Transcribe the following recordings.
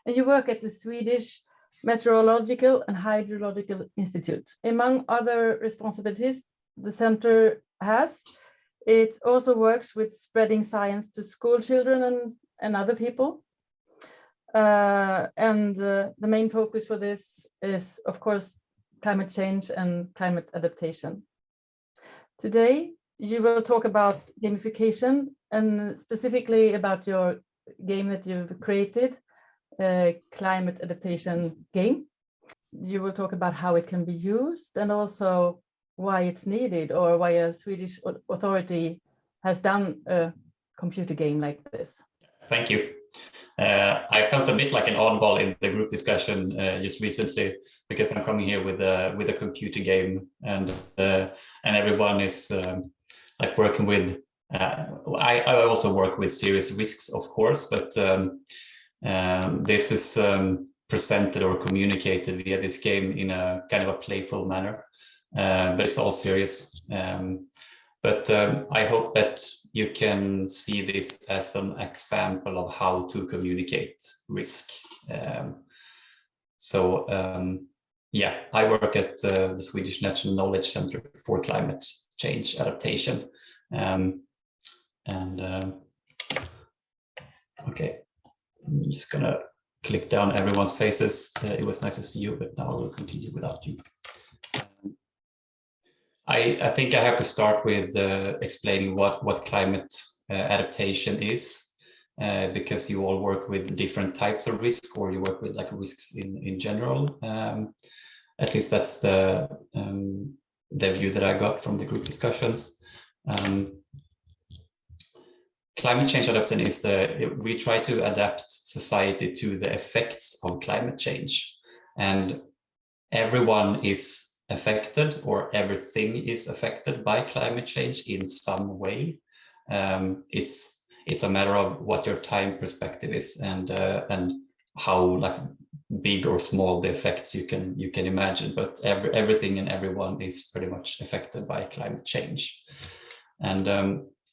and you work at the Swedish Meteorological and Hydrological Institute. Among other responsibilities the center has, it also works with spreading science to school children and other people. The main focus for this is, of course, climate change and climate adaptation. Today, you will talk about gamification and specifically about your game that you've created, climate adaptation game. You will talk about how it can be used and also why it's needed, or why a Swedish authority has done a computer game like this. Thank you. I felt a bit like an oddball in the group discussion just recently, because I'm coming here with a computer game, and everyone is like working with. I also work with serious risks, of course, but this is presented or communicated via this game in a kind of a playful manner, but it's all serious. But I hope that you can see this as an example of how to communicate risk. Yeah, I work at the Swedish National Knowledge Center for Climate Change Adaptation. Okay, I'm just gonna click down everyone's faces. It was nice to see you, but now I will continue without you. I think I have to start with explaining what climate adaptation is, because you all work with different types of risk, or you work with like risks in general. At least that's the view that I got from the group discussions. Climate change adaptation is we try to adapt society to the effects of climate change, and everyone is affected, or everything is affected by climate change in some way. It's a matter of what your time perspective is, and how like big or small the effects you can imagine. But everything and everyone is pretty much affected by climate change, and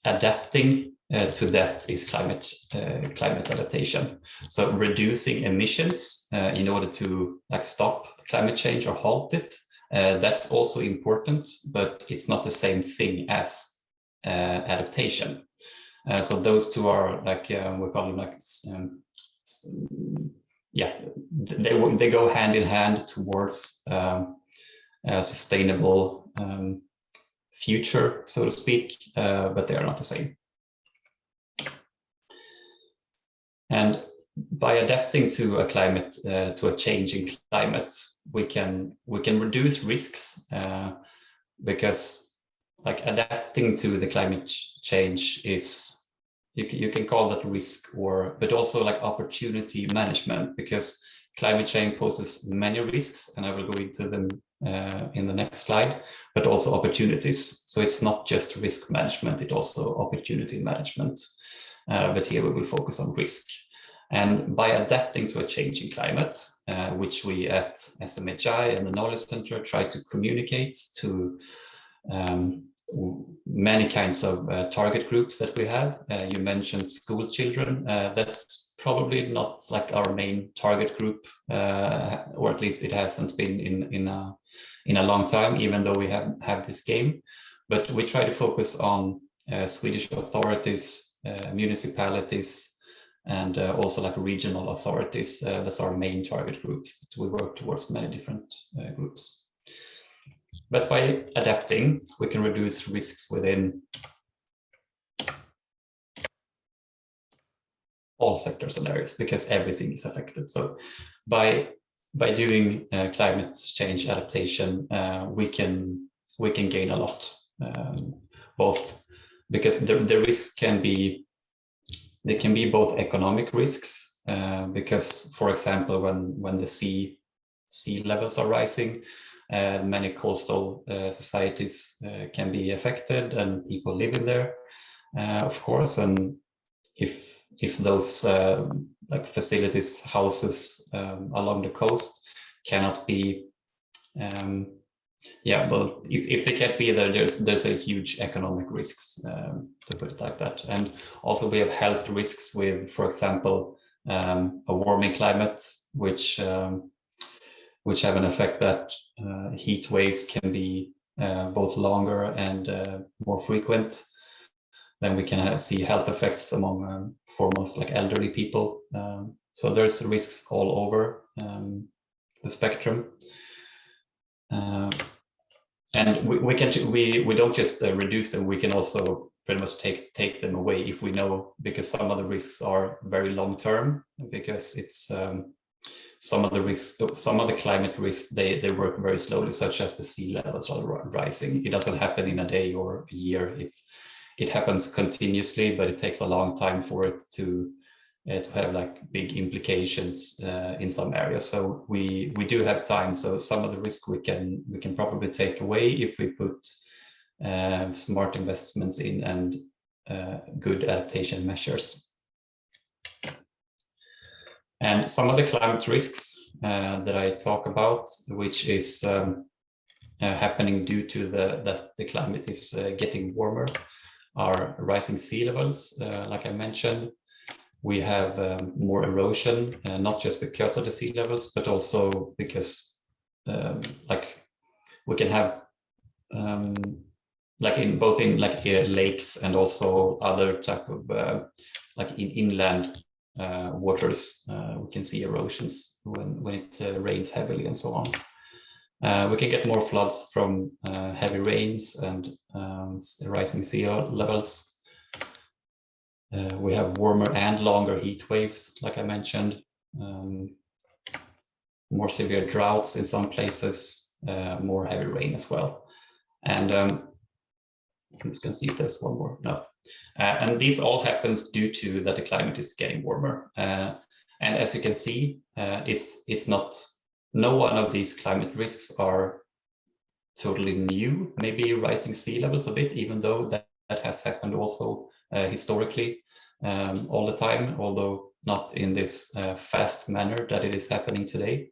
adapting to that is climate adaptation. So reducing emissions in order to like stop climate change or halt it. That's also important, but it's not the same thing as adaptation. So those two are like we call them like yeah, they go hand in hand towards a sustainable future, so to speak, but they are not the same. And by adapting to a changing climate, we can reduce risks, because like adapting to the climate change is, you can call that risk, but also like opportunity management, because climate change poses many risks, and I will go into them in the next slide, but also opportunities. So it's not just risk management, it's also opportunity management. But here we will focus on risk. And by adapting to a changing climate, which we at SMHI and the Knowledge Center try to communicate to many kinds of target groups that we have. You mentioned school children. That's probably not like our main target group, or at least it hasn't been in a long time, even though we have this game. But we try to focus on Swedish authorities, municipalities, and also like regional authorities. That's our main target groups. We work towards many different groups. But by adapting, we can reduce risks within all sectors and areas, because everything is affected. So by doing climate change adaptation, we can gain a lot, both because the risk can be both economic risks, because, for example, when the sea levels are rising, many coastal societies can be affected, and people living there, of course. And if those like facilities, houses along the coast cannot be, well, if they can't be there, there's a huge economic risks, to put it like that. And also we have health risks with, for example, a warming climate, which have an effect that heat waves can be both longer and more frequent. Then we can see health effects among foremost like elderly people. So there's risks all over the spectrum. And we don't just reduce them, we can also pretty much take them away if we know, because some of the risks are very long term, because it's some of the climate risks, they work very slowly, such as the sea levels are rising. It doesn't happen in a day or a year. It happens continuously, but it takes a long time for it to have like big implications in some areas. So we do have time. So some of the risk we can probably take away if we put smart investments in and good adaptation measures. And some of the climate risks that I talk about, which is happening due to that the climate is getting warmer, are rising sea levels, like I mentioned. We have more erosion, not just because of the sea levels, but also because like we can have like in both in like lakes and also other type of like in inland waters, we can see erosions when it rains heavily and so on. We can get more floods from heavy rains and rising sea levels. We have warmer and longer heat waves, like I mentioned, more severe droughts in some places, more heavy rain as well. And let's can see if there's one more. No. And these all happens due to that the climate is getting warmer. And as you can see, it's not, no one of these climate risks are totally new. Maybe rising sea levels a bit, even though that has happened also historically all the time, although not in this fast manner that it is happening today.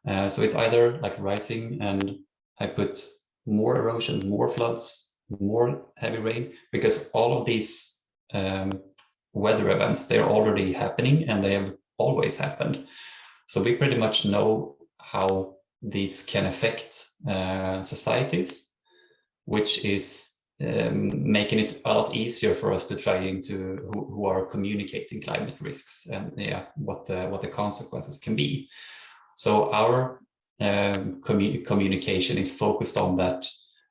So it's either like rising, and I put more erosion, more floods, more heavy rain, because all of these weather events, they're already happening and they have always happened. So we pretty much know how these can affect societies, which is making it a lot easier for us to try to who are communicating climate risks and what the consequences can be. So our communication is focused on that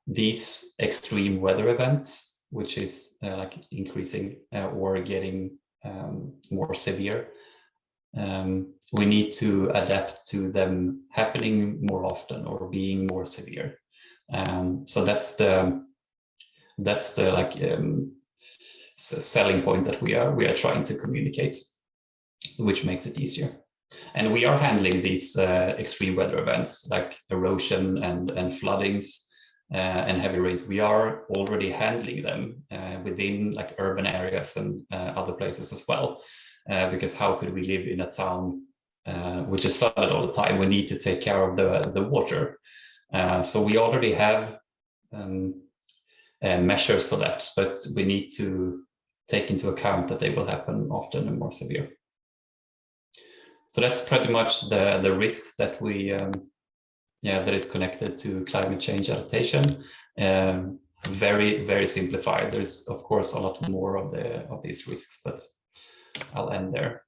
these extreme weather events, which is like increasing or getting more severe, we need to adapt to them happening more often or being more severe. So that's the like selling point that we are trying to communicate, which makes it easier. And we are handling these extreme weather events like erosion and floodings and heavy rains. We are already handling them within like urban areas and other places as well, because how could we live in a town which is flooded all the time? We need to take care of the water. So we already have measures for that, but we need to take into account that they will happen often and more severe. So that's pretty much the risks that we that is connected to climate change adaptation. Very, very simplified. There's of course a lot more of these risks, but I'll end there.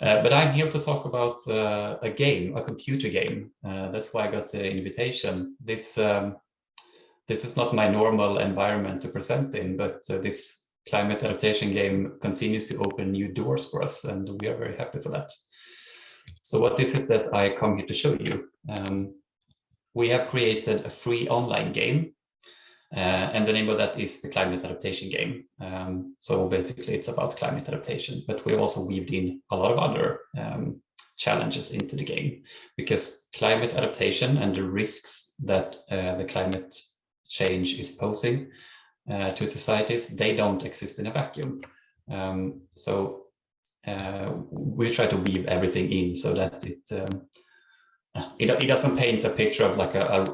But I'm here to talk about a game, a computer game. That's why I got the invitation. This is not my normal environment to present in, but this climate adaptation game continues to open new doors for us, and we are very happy for that. So what is it that I come here to show you? We have created a free online game, and the name of that is the Climate Adaptation Game. So basically it's about climate adaptation, but we also weaved in a lot of other challenges into the game, because climate adaptation and the risks that the climate change is posing to societies, they don't exist in a vacuum. So we try to weave everything in so that it doesn't paint a picture of like a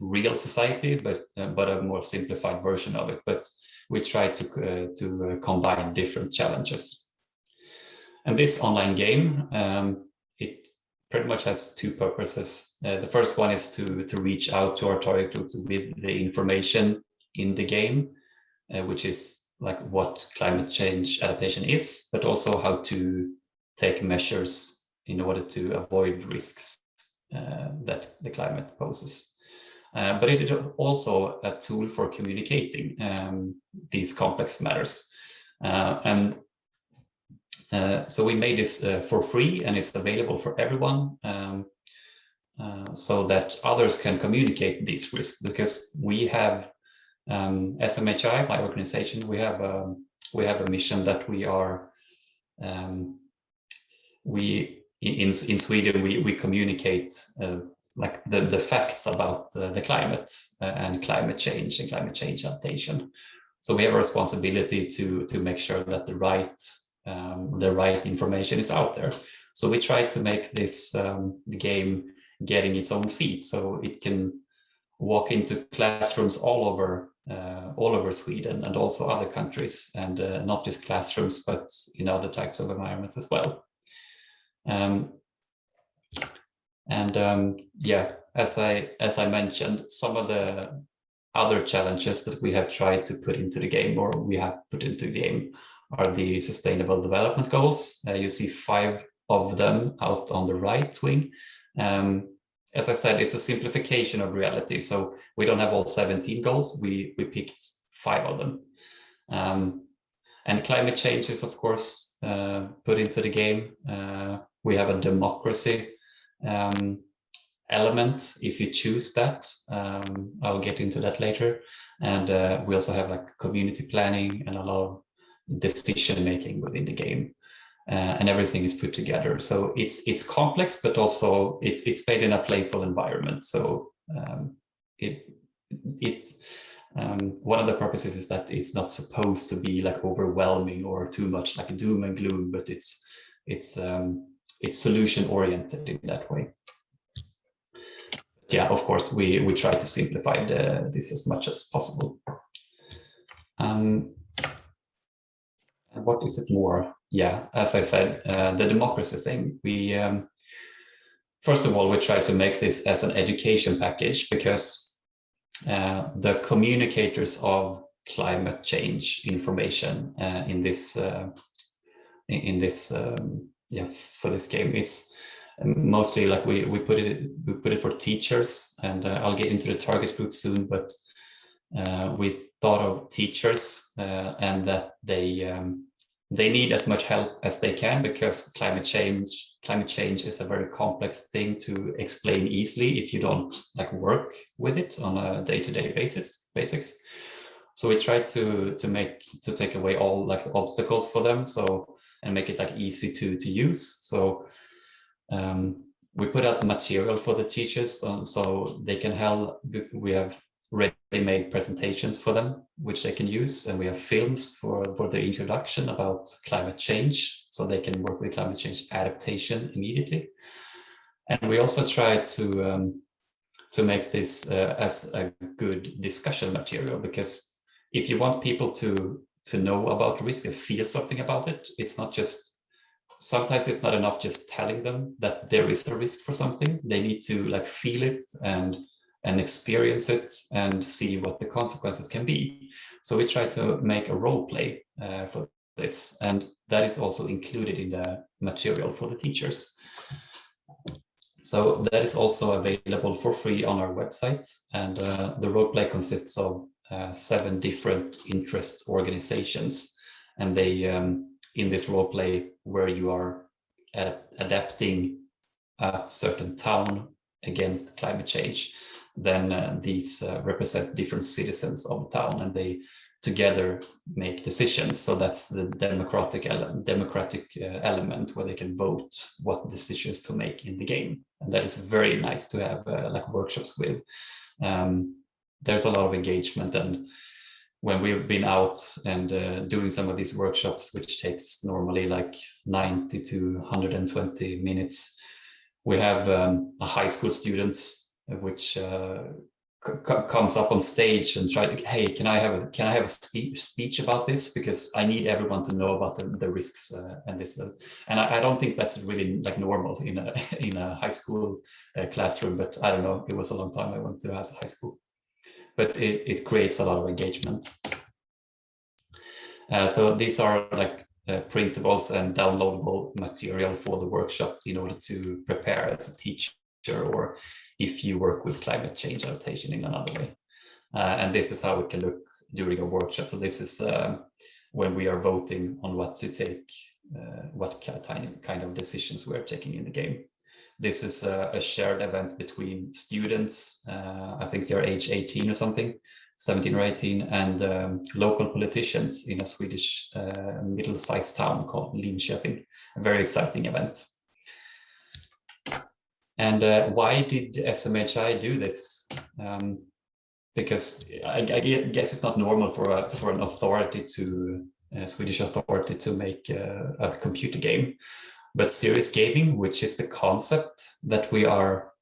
real society, but a more simplified version of it. But we try to combine different challenges. And this online game, it pretty much has two purposes. The first one is to reach out to our target groups with the information in the game, which is like what climate change adaptation is, but also how to take measures in order to avoid risks that the climate poses. But it is also a tool for communicating these complex matters. So we made this for free, and it's available for everyone, so that others can communicate these risks, because we have SMHI, my organization, we have a mission that we are in Sweden we communicate like the facts about the climate and climate change adaptation. So we have a responsibility to make sure that the right information is out there. So we try to make this the game getting its own feet, so it can walk into classrooms all over Sweden and also other countries, and not just classrooms, but in other types of environments as well. Yeah, as I mentioned, some of the other challenges that we have tried to put into the game, or we have put into the game, are the Sustainable Development Goals. You see 5 of them out on the right wing. As I said, it's a simplification of reality, so we don't have all 17 goals. We picked 5 of them. And climate change is, of course, put into the game. We have a democracy element if you choose that. I'll get into that later. And we also have like community planning and a lot of decision making within the game. And everything is put together. So it's complex, but also it's made in a playful environment. So it's one of the purposes is that it's not supposed to be like overwhelming or too much like doom and gloom, but it's solution oriented in that way. Yeah, of course, we try to simplify this as much as possible. And what is it more? Yeah, as I said, the democracy thing. We first of all, we try to make this as an education package, because the communicators of climate change information in this for this game, it's mostly like we put it for teachers, and I'll get into the target group soon, but we thought of teachers and that they need as much help as they can, because climate change is a very complex thing to explain easily if you don't like work with it on a day-to-day basics. So we try to take away all like the obstacles for them, and make it like easy to use. So we put out material for the teachers, so they can help. We have ready-made presentations for them, which they can use, and we have films for the introduction about climate change, so they can work with climate change adaptation immediately. And we also try to make this as a good discussion material, because if you want people to know about risk and feel something about it, it's not just, sometimes it's not enough just telling them that there is a risk for something. They need to like feel it and experience it and see what the consequences can be. So we try to make a role play for this, and that is also included in the material for the teachers. So that is also available for free on our website, and the role play consists of 7 different interest organizations, and they in this role play where you are adapting a certain town against climate change, then these represent different citizens of the town, and they together make decisions. So that's the democratic element where they can vote what decisions to make in the game, and that is very nice to have like workshops with. There's a lot of engagement, and when we've been out and doing some of these workshops, which takes normally like 90 to 120 minutes, we have a high school students which comes up on stage and try to, hey, can I have a speech about this, because I need everyone to know about the risks and this, and I don't think that's really like normal in a high school classroom, but I don't know, it was a long time I went to high school, but it creates a lot of engagement. So these are like printables and downloadable material for the workshop in order to prepare as a teacher, or if you work with climate change adaptation in another way. And this is how it can look during a workshop. So this is when we are voting on what to take, what kind of decisions we're taking in the game. This is a shared event between students, I think they're age 18 or something, 17 or 18, and local politicians in a Swedish middle-sized town called Linköping. A very exciting event. And why did SMHI do this? Because I guess it's not normal for an authority to, a Swedish authority, to make a computer game. But serious gaming, which is the concept that we are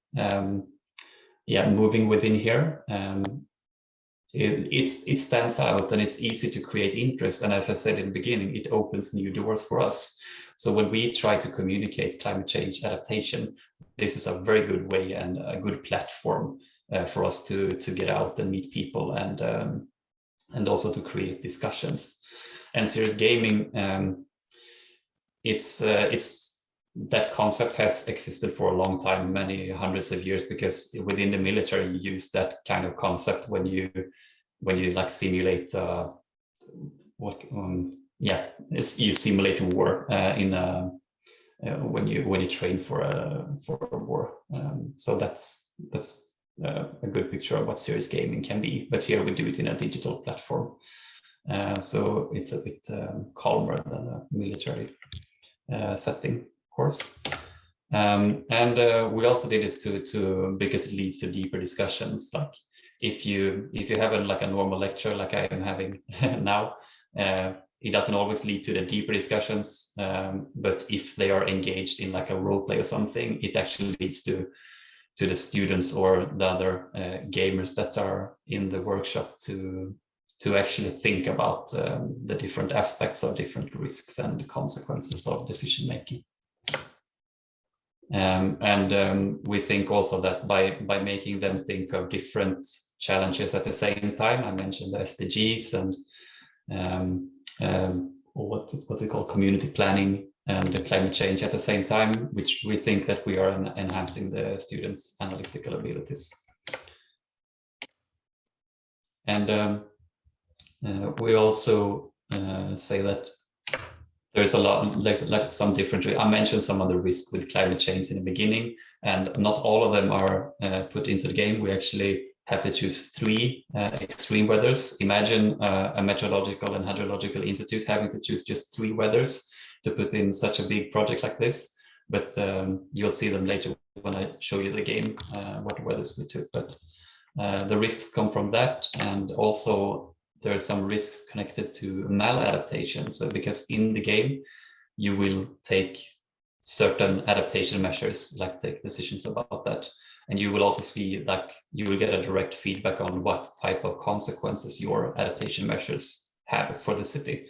moving within here, it stands out and it's easy to create interest. And as I said in the beginning, it opens new doors for us. So when we try to communicate climate change adaptation, this is a very good way and a good platform for us to get out and meet people, and also to create discussions. And serious gaming, it's that concept has existed for a long time, many hundreds of years, because within the military you use that kind of concept when you like simulate you simulate war when you train for a war. So that's a good picture of what serious gaming can be. But here we do it in a digital platform, so it's a bit calmer than a military setting, of course. And we also did this to because it leads to deeper discussions. Like if you have a normal lecture like I am having now, it doesn't always lead to the deeper discussions, but if they are engaged in like a role play or something, it actually leads to the students or the other gamers that are in the workshop to actually think about the different aspects of different risks and consequences of decision making. We think also that by making them think of different challenges at the same time, I mentioned the SDGs and what's it called, community planning and the climate change at the same time, which we think that we are enhancing the students' analytical abilities. And we also say that there's a lot, like some different, I mentioned some of the risks with climate change in the beginning, and not all of them are put into the game. We actually have to choose 3 extreme weathers. Imagine a meteorological and hydrological institute having to choose just 3 weathers to put in such a big project like this. But you'll see them later when I show you the game, what weathers we took. But the risks come from that, and also there are some risks connected to maladaptation. So because in the game, you will take certain adaptation measures, like take decisions about that. And you will also see that you will get a direct feedback on what type of consequences your adaptation measures have for the city.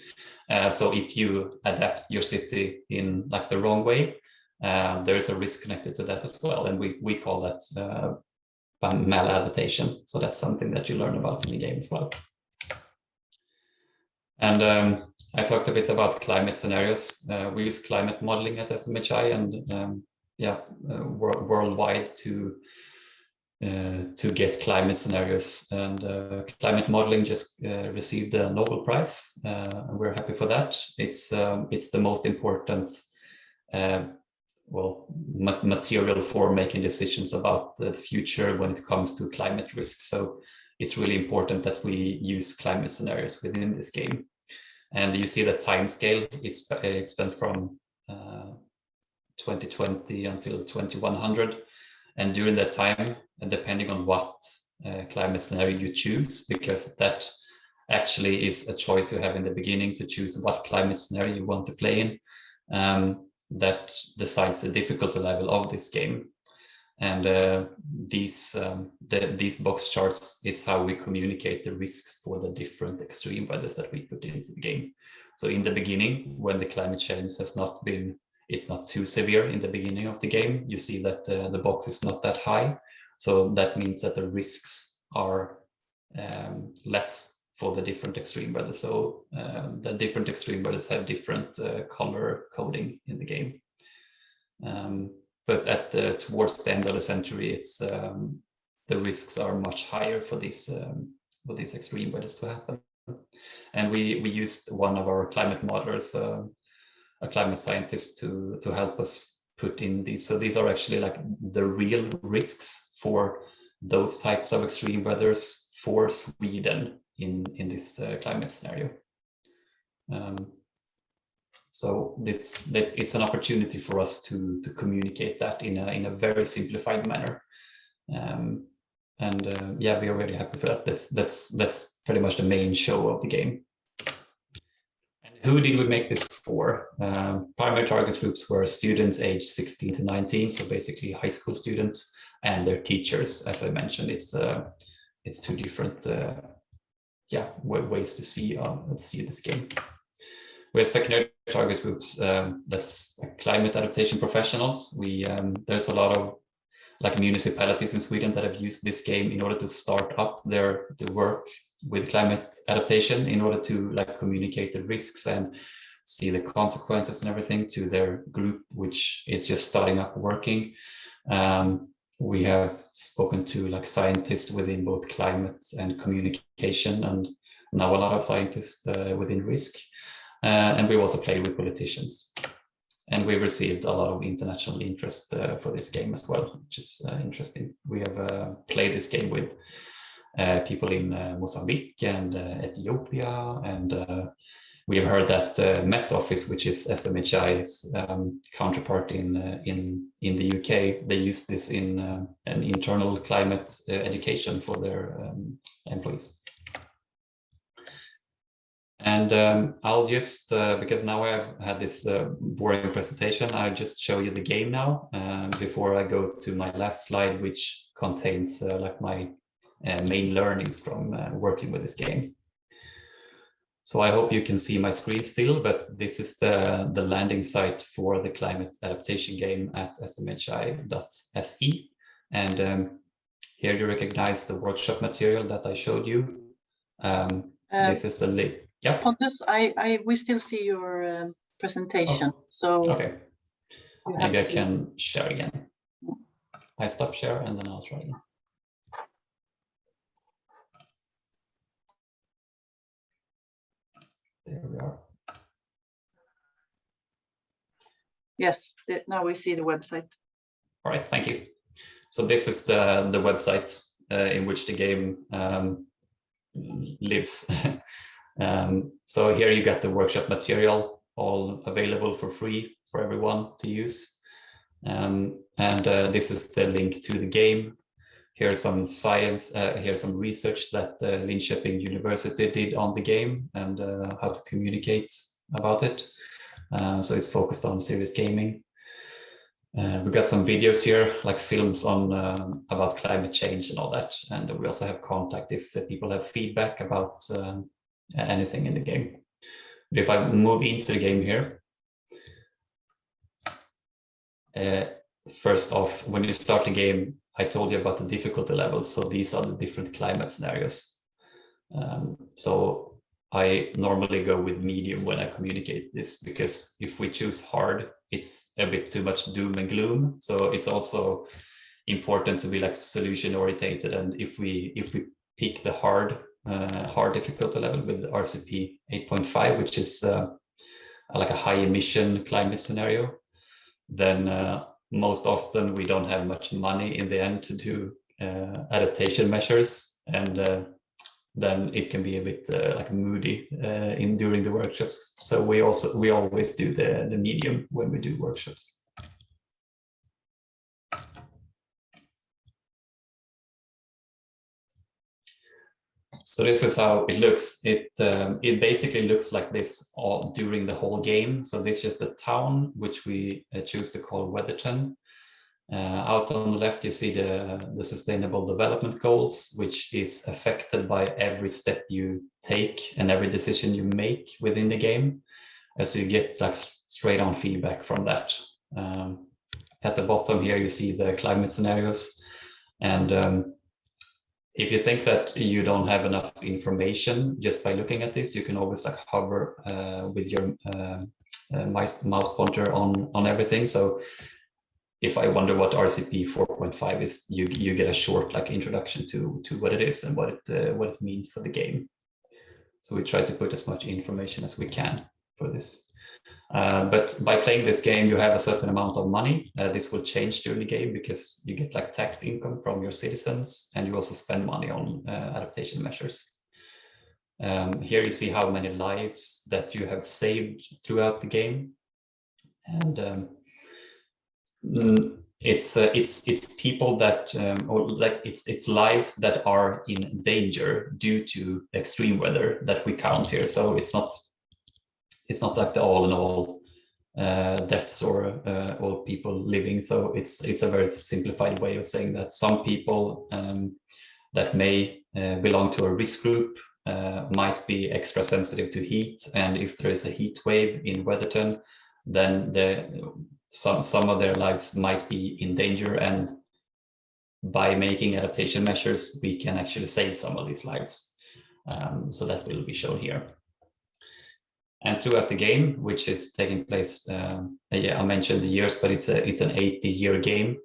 So if you adapt your city in like the wrong way, there is a risk connected to that as well. And we call that maladaptation. So that's something that you learn about in the game as well. And I talked a bit about climate scenarios. We use climate modeling at SMHI and worldwide to get climate scenarios. And climate modeling just received a Nobel Prize, and we're happy for that. It's the most important material for making decisions about the future when it comes to climate risks. So it's really important that we use climate scenarios within this game. And you see the time scale, it spans from 2020 until 2100. And during that time, depending on what climate scenario you choose, because that actually is a choice you have in the beginning to choose what climate scenario you want to play in, that decides the difficulty level of this game. And these box charts, it's how we communicate the risks for the different extreme weathers that we put into the game. So in the beginning, when the climate change has not been, it's not too severe in the beginning of the game, you see that the box is not that high. So that means that the risks are less for the different extreme weather. So the different extreme weathers have different color coding in the game. But towards the end of the century, it's the risks are much higher for these extreme weathers to happen. And we used one of our climate modelers, a climate scientist, to help us put in these. So these are actually like the real risks for those types of extreme weathers for Sweden in this climate scenario. So it's an opportunity for us to communicate that in a very simplified manner. Yeah, we are really happy for that. That's pretty much the main show of the game. And who did we make this for? Primary target groups were students aged 16 to 19, so basically high school students, and their teachers. As I mentioned, it's two different ways to see this game. We have secondary target groups, that's climate adaptation professionals. There's a lot of like municipalities in Sweden that have used this game in order to start up the work with climate adaptation, in order to like communicate the risks and see the consequences and everything to their group, which is just starting up working. We have spoken to like scientists within both climate and communication, and now a lot of scientists within risk. And we also played with politicians. And we received a lot of international interest for this game as well, which is interesting. We have played this game with people in Mozambique and Ethiopia, and we have heard that Met Office, which is SMHI's counterpart in the UK, they use this in an internal climate education for their employees. And I'll just, because now I've had this boring presentation, I'll just show you the game now before I go to my last slide, which contains like my main learnings from working with this game. So I hope you can see my screen still, but this is the landing site for the climate adaptation game at smhi.se. And here you recognize the workshop material that I showed you. This is the link. Yeah. Pontus, we still see your presentation. Oh, so okay. Maybe I can share again. I stop share and then I'll try again. There we are. Yes, now we see the website. All right, thank you. So this is the website in which the game lives. So here you get the workshop material, all available for free for everyone to use. And this is the link to the game. Here's some science, here's some research that Linköping University did on the game and how to communicate about it. So it's focused on serious gaming. We got some videos here, like films on about climate change and all that. And we also have contact if people have feedback about anything in the game. But if I move into the game here, first off, when you start the game, I told you about the difficulty levels. So these are the different climate scenarios. So I normally go with medium when I communicate this, because if we choose hard, it's a bit too much doom and gloom. So it's also important to be like solution oriented. And if we pick the hard difficulty level with RCP 8.5, which is like a high emission climate scenario, then most often we don't have much money in the end to do adaptation measures, and then it can be a bit like moody during the workshops. So we always do the medium when we do workshops. So this is how it looks. It basically looks like this all during the whole game. So this is just a town which we choose to call Weatherton. Out on the left, you see the Sustainable Development Goals, which is affected by every step you take and every decision you make within the game. So you get like straight on feedback from that. At the bottom here, you see the climate scenarios. And if you think that you don't have enough information just by looking at this, you can always like hover with your mouse pointer on everything. So if I wonder what RCP 4.5 is, you get a short like introduction to what it is and what it means for the game. So we try to put as much information as we can for this. But by playing this game, you have a certain amount of money. This will change during the game because you get like tax income from your citizens, and you also spend money on adaptation measures. Here you see how many lives that you have saved throughout the game, and it's people that or like it's lives that are in danger due to extreme weather that we count here. So it's not like the all in all deaths or all people living. So it's a very simplified way of saying that some people that may belong to a risk group might be extra sensitive to heat, and if there is a heat wave in Weatherton, then some of their lives might be in danger, and by making adaptation measures we can actually save some of these lives. So that will be shown here. And throughout the game, which is taking place, I mentioned the years, but it's an 80-year game,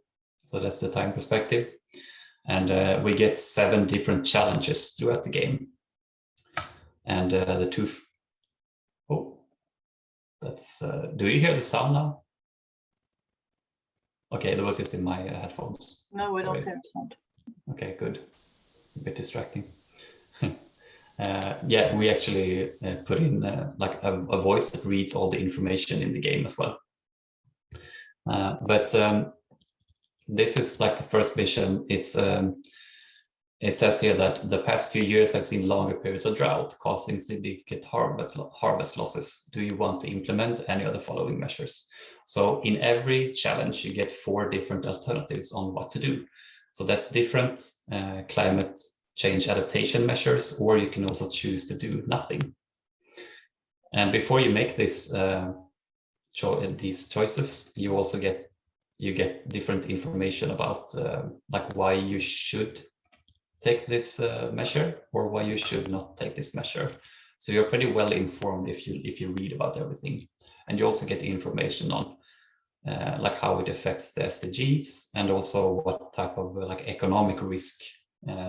so that's the time perspective. And we get 7 different challenges throughout the game. And the two, that's, do you hear the sound now? Okay, that was just in my headphones. No, we don't hear sound. Okay, good. A bit distracting. Yeah, we actually put in like a voice that reads all the information in the game as well. But this is like the first mission. It says here that the past few years have seen longer periods of drought causing significant harvest losses. Do you want to implement any of the following measures? So in every challenge, you get 4 different alternatives on what to do. So that's different climate change adaptation measures, or you can also choose to do nothing. And before you make this these choices, you also get different information about like why you should take this measure or why you should not take this measure. So you're pretty well informed if you read about everything, and you also get information on like how it affects the SDGs, and also what type of like economic risk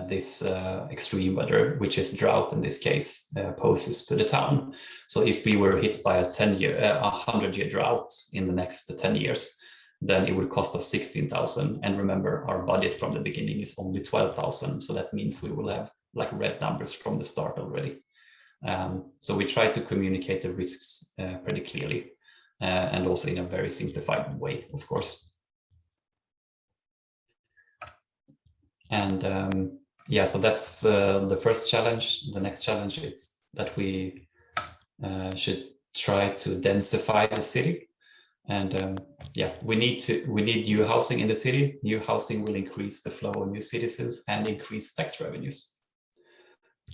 this extreme weather, which is drought in this case, poses to the town. So if we were hit by a 100-year drought in the next 10 years, then it would cost us 16,000. And remember, our budget from the beginning is only 12,000. So that means we will have like red numbers from the start already. So we try to communicate the risks pretty clearly, and also in a very simplified way, of course. And yeah, so that's the first challenge. The next challenge is that we should try to densify the city. And yeah, we need new housing in the city. New housing will increase the flow of new citizens and increase tax revenues.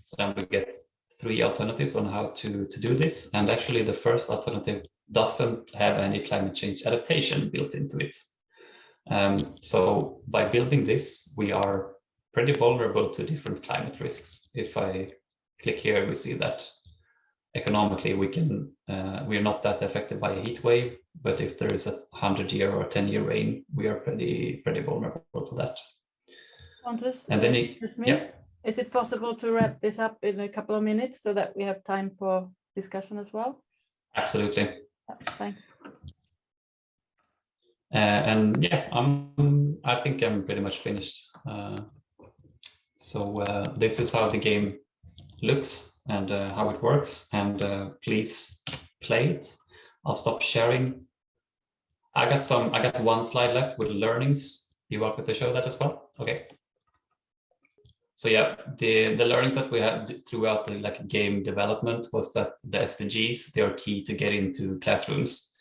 So then we get 3 alternatives on how to do this. And actually the first alternative doesn't have any climate change adaptation built into it. So by building this, we are pretty vulnerable to different climate risks. If I click here, we see that economically we're not that affected by a heat wave, but if there is a 100-year or 10-year rain, we are pretty vulnerable to that. Pontus, and then yeah. Is it possible to wrap this up in a couple of minutes so that we have time for discussion as well? Absolutely. Thanks. And yeah, I think I'm pretty much finished. So this is how the game looks and how it works, and please play it. I'll stop sharing. I got 1 slide left with learnings. You welcome to show that as well? Okay. So yeah, the learnings that we had throughout the game development was that the SDGs, they are key to get into classrooms.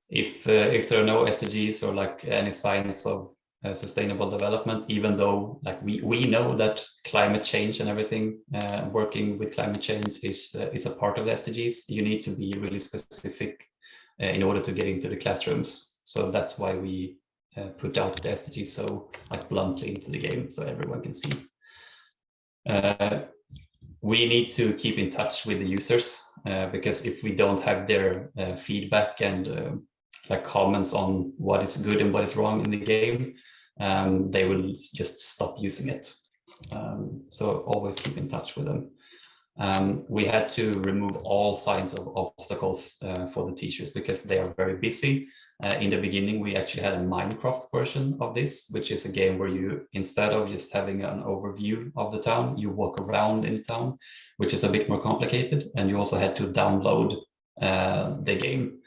if there are no SDGs or like any signs of sustainable development, even though like we know that climate change and everything, working with climate change is a part of the SDGs, you need to be really specific in order to get into the classrooms. So that's why we put out the SDGs so like bluntly into the game so everyone can see. We need to keep in touch with the users because if we don't have their feedback and like comments on what is good and what is wrong in the game, they will just stop using it. So always keep in touch with them. We had to remove all signs of obstacles for the teachers because they are very busy. In the beginning, we actually had a Minecraft version of this, which is a game where you, instead of just having an overview of the town, you walk around in the town, which is a bit more complicated. And you also had to download the game.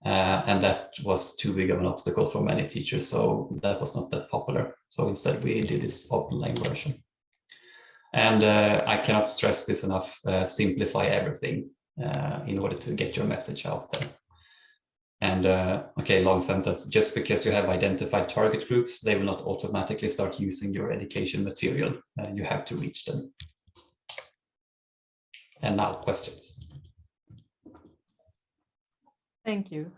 And that was too big of an obstacle for many teachers. So that was not that popular. So instead, we did this online version. And I cannot stress this enough, simplify everything in order to get your message out there. And okay, long sentence, just because you have identified target groups, they will not automatically start using your education material. You have to reach them. And now questions. Thank you.